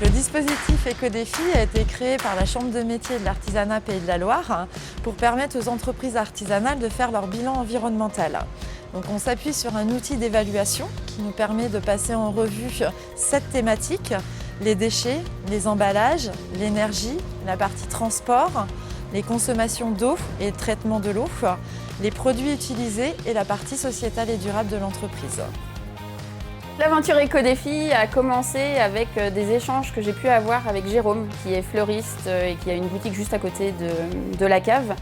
Le dispositif Éco-Défi a été créé par la Chambre de métiers de l'artisanat Pays de la Loire pour permettre aux entreprises artisanales de faire leur bilan environnemental. Donc on s'appuie sur un outil d'évaluation qui nous permet de passer en revue 7 thématiques: les déchets, les emballages, l'énergie, la partie transport, les consommations d'eau et le traitement de l'eau, les produits utilisés et la partie sociétale et durable de l'entreprise. L'aventure Éco-Défi a commencé avec des échanges que j'ai pu avoir avec Jérôme, qui est fleuriste et qui a une boutique juste à côté de la cave.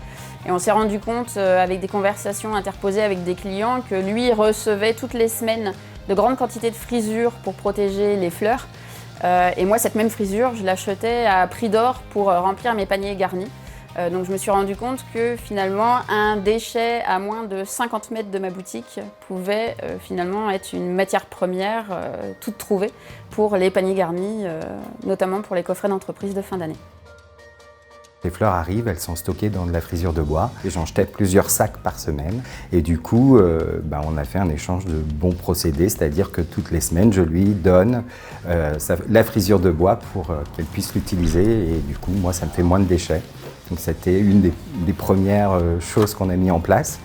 Et on s'est rendu compte, avec des conversations interposées avec des clients, que lui recevait toutes les semaines de grandes quantités de frisures pour protéger les fleurs. Et moi, cette même frisure, je l'achetais à prix d'or pour remplir mes paniers garnis. Donc je me suis rendu compte que finalement un déchet à moins de 50 mètres de ma boutique pouvait finalement être une matière première toute trouvée pour les paniers garnis, notamment pour les coffrets d'entreprise de fin d'année. Les fleurs arrivent, elles sont stockées dans de la frisure de bois et j'en jetais plusieurs sacs par semaine. Et du coup, on a fait un échange de bons procédés, c'est-à-dire que toutes les semaines, je lui donne la frisure de bois pour qu'elle puisse l'utiliser et du coup, moi, ça me fait moins de déchets. Donc c'était une des premières choses qu'on a mis en place.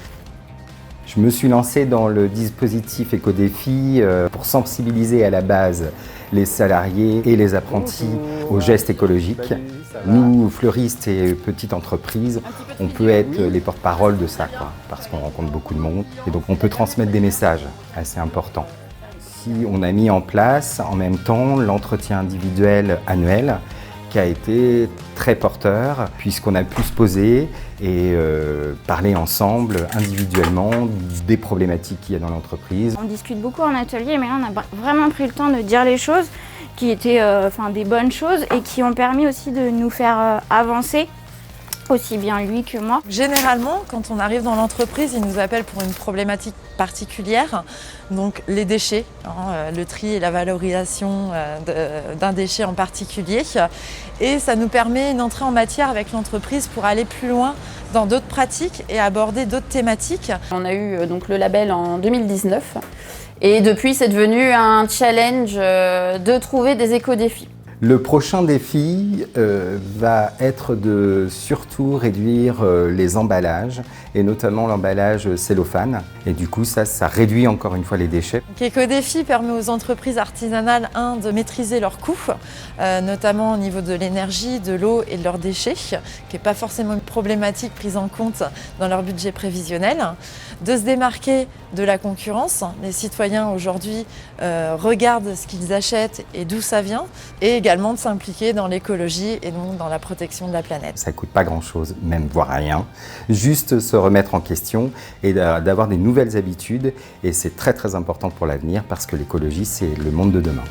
Je me suis lancé dans le dispositif Éco-Défi pour sensibiliser à la base les salariés et les apprentis aux gestes écologiques. Nous, fleuristes et petites entreprises, on peut être les porte-parole de ça, parce qu'on rencontre beaucoup de monde. Et donc on peut transmettre des messages assez importants. Si on a mis en place en même temps l'entretien individuel annuel, qui a été très porteur, puisqu'on a pu se poser et parler ensemble, individuellement, des problématiques qu'il y a dans l'entreprise. On discute beaucoup en atelier, mais là on a vraiment pris le temps de dire les choses qui étaient des bonnes choses et qui ont permis aussi de nous faire avancer, aussi bien lui que moi. Généralement, quand on arrive dans l'entreprise, ils nous appellent pour une problématique particulière, donc les déchets, le tri et la valorisation d'un déchet en particulier. Et ça nous permet une entrée en matière avec l'entreprise pour aller plus loin dans d'autres pratiques et aborder d'autres thématiques. On a eu donc le label en 2019 et depuis c'est devenu un challenge de trouver des éco-défis. Le prochain défi va être de surtout réduire les emballages et notamment l'emballage cellophane. Et du coup, ça réduit encore une fois les déchets. Éco-Défi permet aux entreprises artisanales, de maîtriser leurs coûts, notamment au niveau de l'énergie, de l'eau et de leurs déchets, qui n'est pas forcément une problématique prise en compte dans leur budget prévisionnel. De se démarquer de la concurrence. Les citoyens aujourd'hui regardent ce qu'ils achètent et d'où ça vient. Et également de s'impliquer dans l'écologie et donc dans la protection de la planète. Ça ne coûte pas grand-chose, même voire rien. Juste se remettre en question et d'avoir des nouvelles habitudes. Et c'est très très important pour l'avenir parce que l'écologie, c'est le monde de demain.